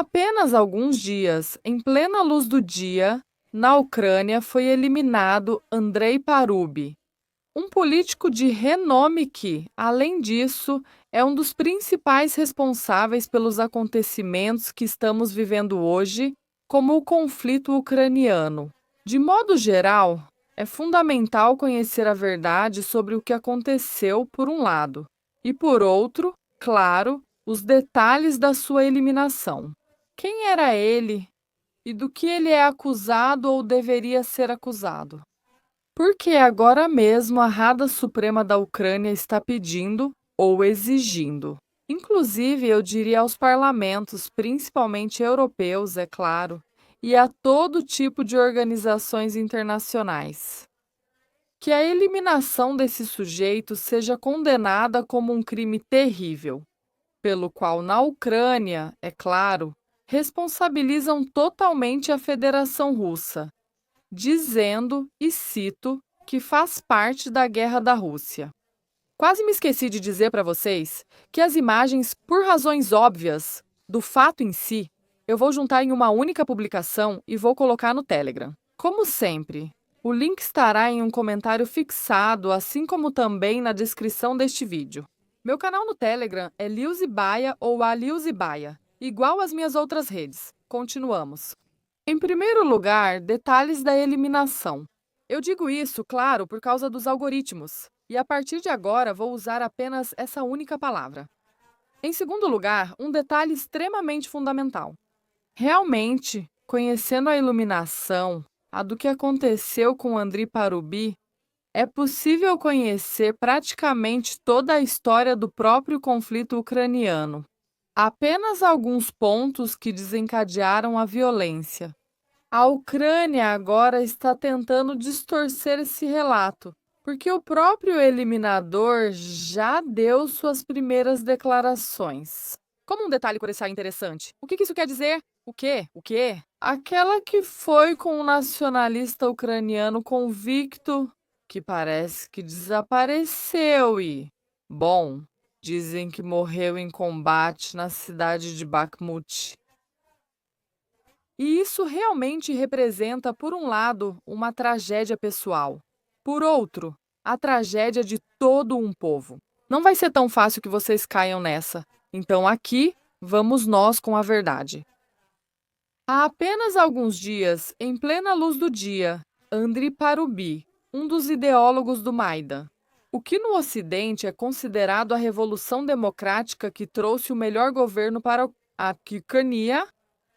Há apenas alguns dias, em plena luz do dia, na Ucrânia foi eliminado Andrei Parubi, um político de renome que, além disso, é um dos principais responsáveis pelos acontecimentos que estamos vivendo hoje, como o conflito ucraniano. De modo geral, é fundamental conhecer a verdade sobre o que aconteceu, por um lado, e por outro, claro, os detalhes da sua eliminação. Quem era ele e do que ele é acusado ou deveria ser acusado? Porque agora mesmo a Rada Suprema da Ucrânia está pedindo ou exigindo. Inclusive, eu diria aos parlamentos, principalmente europeus, é claro, e a todo tipo de organizações internacionais, que a eliminação desse sujeito seja condenada como um crime terrível, pelo qual, na Ucrânia, é claro, responsabilizam totalmente a Federação Russa, dizendo, e cito, que faz parte da guerra da Rússia. Quase me esqueci de dizer para vocês que as imagens, por razões óbvias, do fato em si, eu vou juntar em uma única publicação e vou colocar no Telegram. Como sempre, o link estará em um comentário fixado, assim como também na descrição deste vídeo. Meu canal no Telegram é Liuzibaia ou Aliuzibaia, igual às minhas outras redes. Continuamos. Em primeiro lugar, detalhes da eliminação. Eu digo isso, claro, por causa dos algoritmos, e a partir de agora vou usar apenas essa única palavra. Em segundo lugar, um detalhe extremamente fundamental. Realmente, conhecendo a iluminação, a do que aconteceu com Andrei Parubi, é possível conhecer praticamente toda a história do próprio conflito ucraniano. Apenas alguns pontos que desencadearam a violência. A Ucrânia agora está tentando distorcer esse relato, porque o próprio eliminador já deu suas primeiras declarações. Como um detalhe curiosal interessante, o que isso quer dizer? O quê? O quê? Aquela que foi com um nacionalista ucraniano convicto, que parece que desapareceu e, bom, dizem que morreu em combate na cidade de Bakhmut. E isso realmente representa, por um lado, uma tragédia pessoal. Por outro, a tragédia de todo um povo. Não vai ser tão fácil que vocês caiam nessa. Então aqui, vamos nós com a verdade. Há apenas alguns dias, em plena luz do dia, Andrei Parubi, um dos ideólogos do Maidan, o que no Ocidente é considerado a revolução democrática que trouxe o melhor governo para a Ucrânia,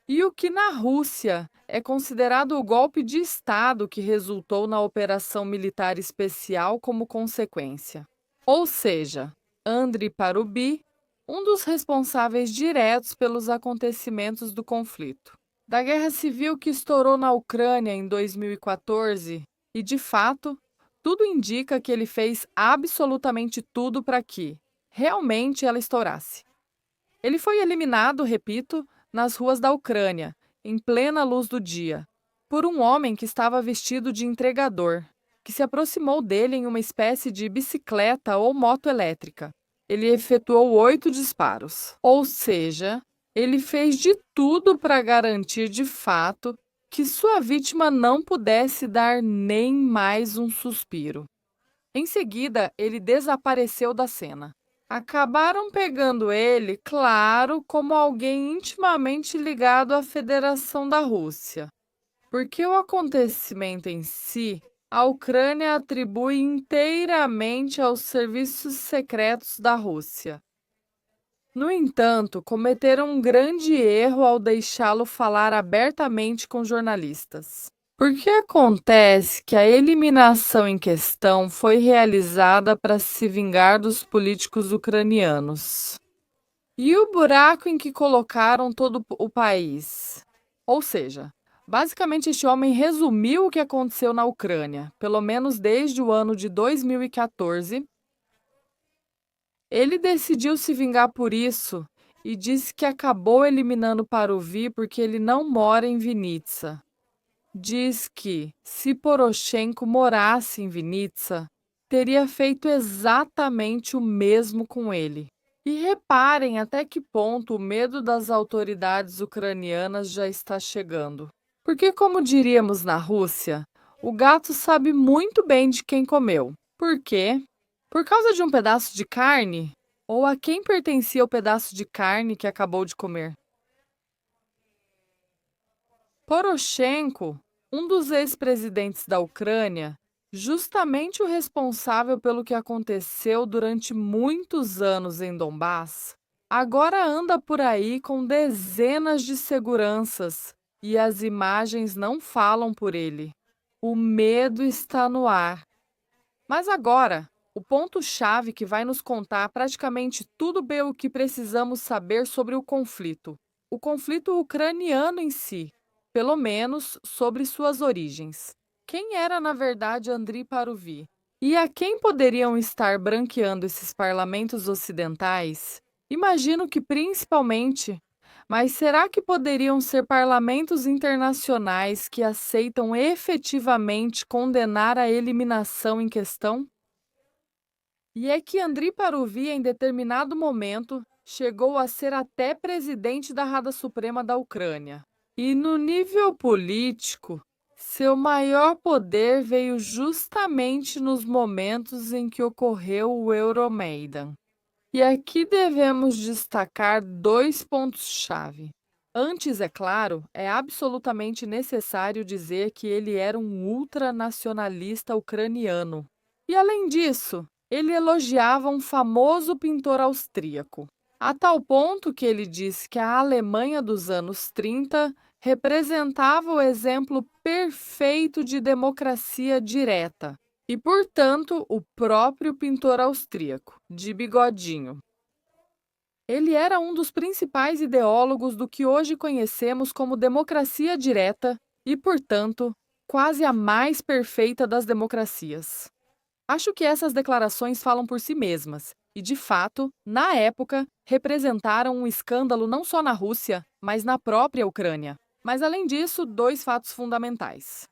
e o que na Rússia é considerado o golpe de Estado que resultou na operação militar especial como consequência. Ou seja, Andrei Parubi, um dos responsáveis diretos pelos acontecimentos do conflito. Da guerra civil que estourou na Ucrânia em 2014, e de fato, tudo indica que ele fez absolutamente tudo para que, realmente, ela estourasse. Ele foi eliminado, repito, nas ruas da Ucrânia, em plena luz do dia, por um homem que estava vestido de entregador, que se aproximou dele em uma espécie de bicicleta ou moto elétrica. Ele efetuou 8 disparos, ou seja, ele fez de tudo para garantir de fato que sua vítima não pudesse dar nem mais um suspiro. Em seguida, ele desapareceu da cena. Acabaram pegando ele, claro, como alguém intimamente ligado à Federação da Rússia, porque o acontecimento em si, a Ucrânia atribui inteiramente aos serviços secretos da Rússia. No entanto, cometeram um grande erro ao deixá-lo falar abertamente com jornalistas. Porque acontece que a eliminação em questão foi realizada para se vingar dos políticos ucranianos. E o buraco em que colocaram todo o país? Ou seja, basicamente este homem resumiu o que aconteceu na Ucrânia, pelo menos desde o ano de 2014. Ele decidiu se vingar por isso e disse que acabou eliminando Paruvi porque ele não mora em Vinnytsia. Diz que, se Poroshenko morasse em Vinnytsia, teria feito exatamente o mesmo com ele. E reparem até que ponto o medo das autoridades ucranianas já está chegando. Porque, como diríamos na Rússia, o gato sabe muito bem de quem comeu. Por quê? Por causa de um pedaço de carne? Ou a quem pertencia o pedaço de carne que acabou de comer? Poroshenko, um dos ex-presidentes da Ucrânia, justamente o responsável pelo que aconteceu durante muitos anos em Donbás, agora anda por aí com dezenas de seguranças e as imagens não falam por ele. O medo está no ar. Mas agora, o ponto-chave que vai nos contar praticamente tudo bem o que precisamos saber sobre o conflito ucraniano em si, pelo menos sobre suas origens. Quem era, na verdade, Andriy Paruvi? E a quem poderiam estar branqueando esses parlamentos ocidentais? Imagino que principalmente, mas será que poderiam ser parlamentos internacionais que aceitam efetivamente condenar a eliminação em questão? E é que Andriy Paruvi, em determinado momento, chegou a ser até presidente da Rada Suprema da Ucrânia. E no nível político, seu maior poder veio justamente nos momentos em que ocorreu o Euromaidan. E aqui devemos destacar dois pontos-chave. Antes, é claro, é absolutamente necessário dizer que ele era um ultranacionalista ucraniano. E além disso, ele elogiava um famoso pintor austríaco, a tal ponto que ele disse que a Alemanha dos anos 30 representava o exemplo perfeito de democracia direta. E, portanto, o próprio pintor austríaco, de bigodinho. Ele era um dos principais ideólogos do que hoje conhecemos como democracia direta e, portanto, quase a mais perfeita das democracias. Acho que essas declarações falam por si mesmas e, de fato, na época, representaram um escândalo não só na Rússia, mas na própria Ucrânia. Mas, além disso, dois fatos fundamentais.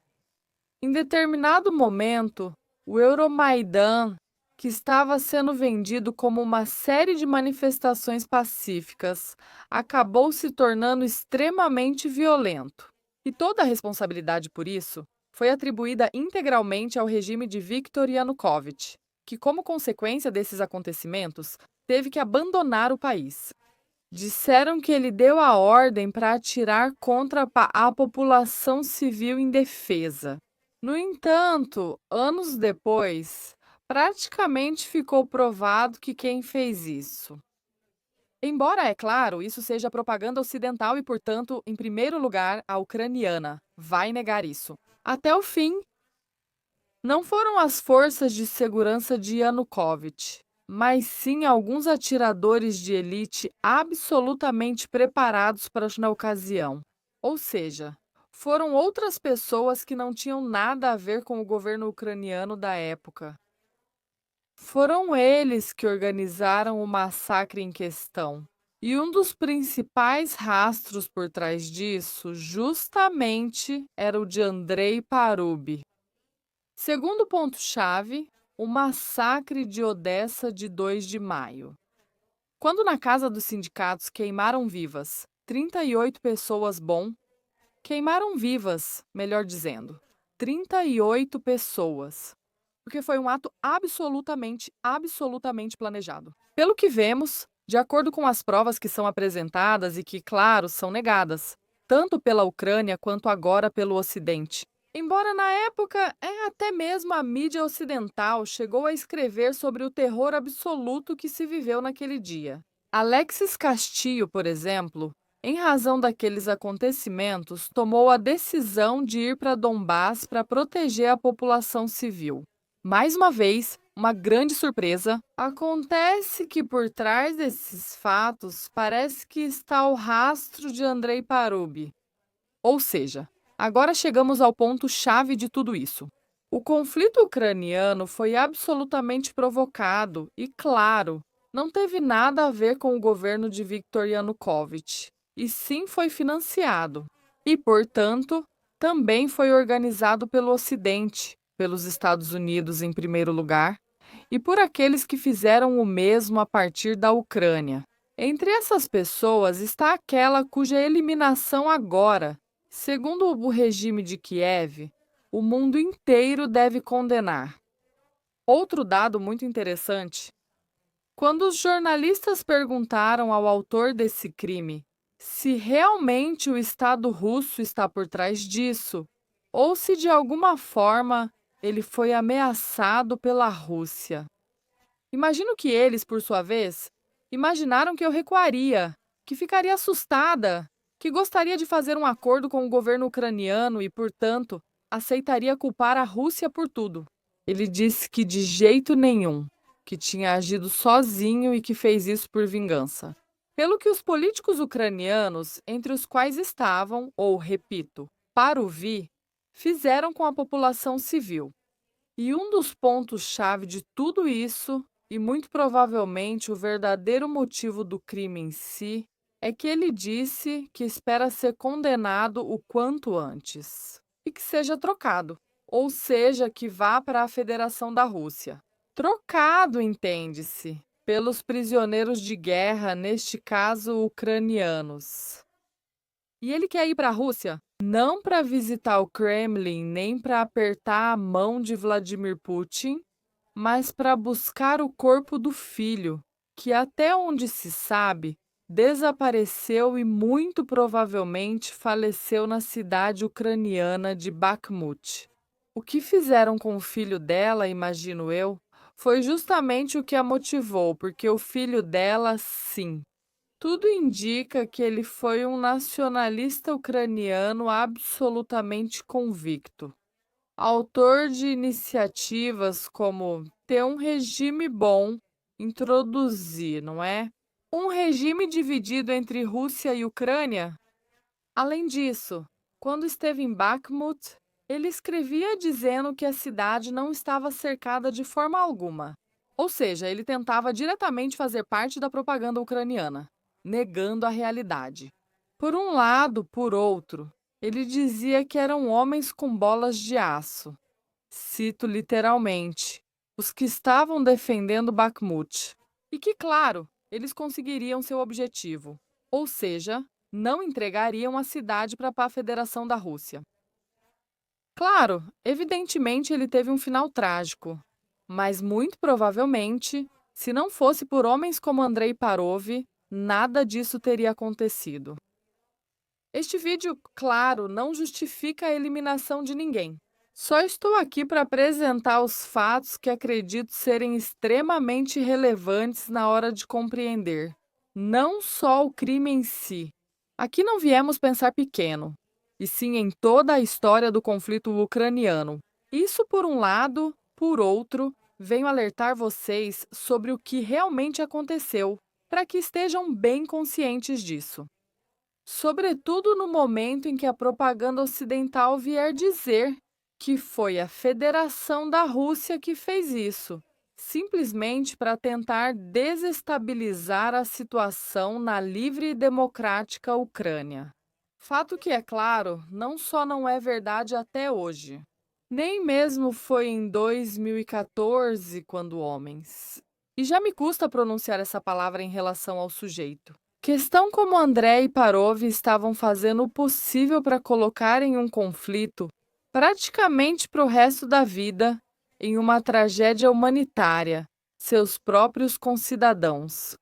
Em determinado momento, o Euromaidan, que estava sendo vendido como uma série de manifestações pacíficas, acabou se tornando extremamente violento. E toda a responsabilidade por isso foi atribuída integralmente ao regime de Viktor Yanukovych, que, como consequência desses acontecimentos, teve que abandonar o país. Disseram que ele deu a ordem para atirar contra a população civil indefesa. No entanto, anos depois, praticamente ficou provado que quem fez isso. Embora, é claro, isso seja propaganda ocidental e, portanto, em primeiro lugar, a ucraniana vai negar isso. Até o fim, não foram as forças de segurança de Yanukovych, mas sim alguns atiradores de elite absolutamente preparados para na ocasião. Ou seja, foram outras pessoas que não tinham nada a ver com o governo ucraniano da época. Foram eles que organizaram o massacre em questão. E um dos principais rastros por trás disso, justamente, era o de Andrei Parubi. Segundo ponto-chave, o massacre de Odessa de 2 de maio. Quando na casa dos sindicatos queimaram vivas 38 pessoas queimaram vivas, melhor dizendo, 38 pessoas, porque foi um ato absolutamente planejado. Pelo que vemos, de acordo com as provas que são apresentadas e que, claro, são negadas, tanto pela Ucrânia quanto agora pelo Ocidente. Embora na época, até mesmo a mídia ocidental chegou a escrever sobre o terror absoluto que se viveu naquele dia. Alexis Castillo, por exemplo, em razão daqueles acontecimentos, tomou a decisão de ir para Donbás para proteger a população civil. Mais uma vez, uma grande surpresa, acontece que por trás desses fatos parece que está o rastro de Andrei Parubi. Ou seja, agora chegamos ao ponto-chave de tudo isso. O conflito ucraniano foi absolutamente provocado e, claro, não teve nada a ver com o governo de Viktor Yanukovych, e sim foi financiado. E, portanto, também foi organizado pelo Ocidente, pelos Estados Unidos em primeiro lugar, e por aqueles que fizeram o mesmo a partir da Ucrânia. Entre essas pessoas está aquela cuja eliminação agora, segundo o regime de Kiev, o mundo inteiro deve condenar. Outro dado muito interessante: quando os jornalistas perguntaram ao autor desse crime se realmente o Estado russo está por trás disso, ou se de alguma forma ele foi ameaçado pela Rússia. Imagino que eles, por sua vez, imaginaram que eu recuaria, que ficaria assustada, que gostaria de fazer um acordo com o governo ucraniano e, portanto, aceitaria culpar a Rússia por tudo. Ele disse que de jeito nenhum, que tinha agido sozinho e que fez isso por vingança. Pelo que os políticos ucranianos, entre os quais estavam, ou repito, Paruvi, fizeram com a população civil. E um dos pontos-chave de tudo isso, e muito provavelmente o verdadeiro motivo do crime em si, é que ele disse que espera ser condenado o quanto antes e que seja trocado, ou seja, que vá para a Federação da Rússia. Trocado, entende-se, pelos prisioneiros de guerra, neste caso ucranianos. E ele quer ir para a Rússia? Não para visitar o Kremlin, nem para apertar a mão de Vladimir Putin, mas para buscar o corpo do filho, que até onde se sabe, desapareceu e muito provavelmente faleceu na cidade ucraniana de Bakhmut. O que fizeram com o filho dela, imagino eu, foi justamente o que a motivou, porque o filho dela, sim. Tudo indica que ele foi um nacionalista ucraniano absolutamente convicto. Autor de iniciativas como ter um regime bom, introduzir, não é? Um regime dividido entre Rússia e Ucrânia. Além disso, quando esteve em Bakhmut, ele escrevia dizendo que a cidade não estava cercada de forma alguma. Ou seja, ele tentava diretamente fazer parte da propaganda ucraniana, negando a realidade. Por um lado, por outro, ele dizia que eram homens com bolas de aço. Cito literalmente, os que estavam defendendo Bakhmut. E que, claro, eles conseguiriam seu objetivo, ou seja, não entregariam a cidade para a Federação da Rússia. Claro, evidentemente ele teve um final trágico, mas muito provavelmente, se não fosse por homens como Andrei Parov, nada disso teria acontecido. Este vídeo, claro, não justifica a eliminação de ninguém. Só estou aqui para apresentar os fatos que acredito serem extremamente relevantes na hora de compreender, não só o crime em si. Aqui não viemos pensar pequeno, e sim em toda a história do conflito ucraniano. Isso por um lado, por outro, venho alertar vocês sobre o que realmente aconteceu, para que estejam bem conscientes disso. Sobretudo no momento em que a propaganda ocidental vier dizer que foi a Federação da Rússia que fez isso, simplesmente para tentar desestabilizar a situação na livre e democrática Ucrânia. Fato que, é claro, não só não é verdade até hoje, nem mesmo foi em 2014, quando homens. E já me custa pronunciar essa palavra em relação ao sujeito. Questão como Andrei e Parov estavam fazendo o possível para colocar em um conflito, praticamente para o resto da vida, em uma tragédia humanitária, seus próprios concidadãos.